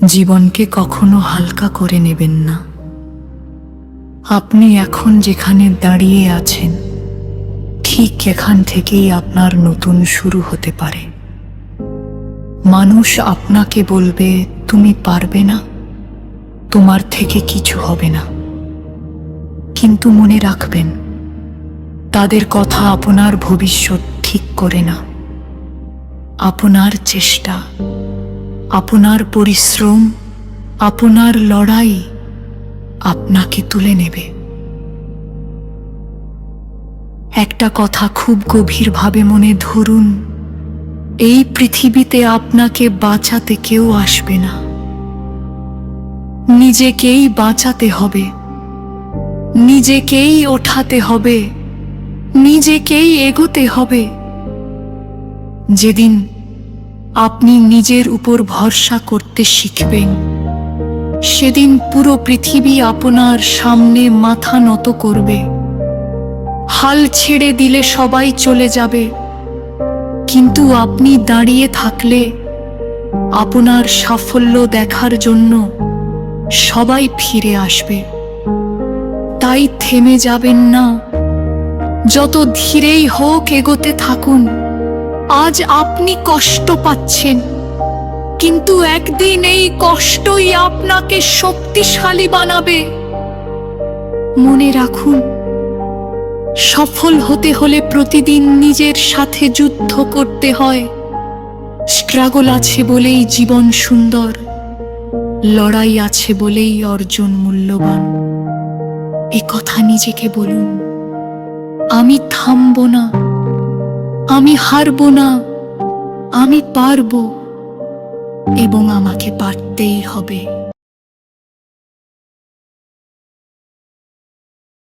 জীবনকে কখনো হালকা করে নেবেন না। আপনি এখন যেখানে দাঁড়িয়ে আছেন, ঠিক এখান থেকেই আপনার নতুন শুরু হতে পারে। মানুষ আপনাকে বলবে, তুমি পারবে না, তোমার থেকে কিছু হবে না। কিন্তু মনে রাখবেন, তাদের কথা আপনার ভবিষ্যৎ ঠিক করে না। আপনার চেষ্টা, আপনার পরিশ্রম, আপনার লড়াই আপনাকে তুলে নেবে। একটা কথা খুব গভীরভাবে মনে ধরুন, এই পৃথিবীতে আপনাকে বাঁচাতে কেউ আসবে না। নিজেকেই বাঁচাতে হবে, নিজেকেই ওঠাতে হবে, নিজেকেই এগোতে হবে। যেদিন আপনি নিজের উপর ভরসা করতে শিখবেন, সেদিন পুরো পৃথিবী আপনার সামনে মাথা নত করবে। হাল ছেড়ে দিলে সবাই চলে যাবে, কিন্তু আপনি দাঁড়িয়ে থাকলে আপনার সাফল্য দেখার জন্য সবাই ফিরে আসবে। তাই থেমে যাবেন না, যত ধীরেই হোক এগোতে থাকুন। আজ আপনি কষ্ট পাচ্ছেন, কিন্তু একদিন এই কষ্টই আপনাকে শক্তিশালী বানাবে। মনে রাখুন, সফল হতে হলে প্রতিদিন নিজের সাথে যুদ্ধ করতে হয়। স্ট্রাগল আছে বলেই জীবন সুন্দর, লড়াই আছে বলেই অর্জন মূল্যবান। এ কথা নিজেকে বলুন, আমি থামবো না, আমি হারবো না, আমি পারবো, এবং আমাকে পারতেই হবে।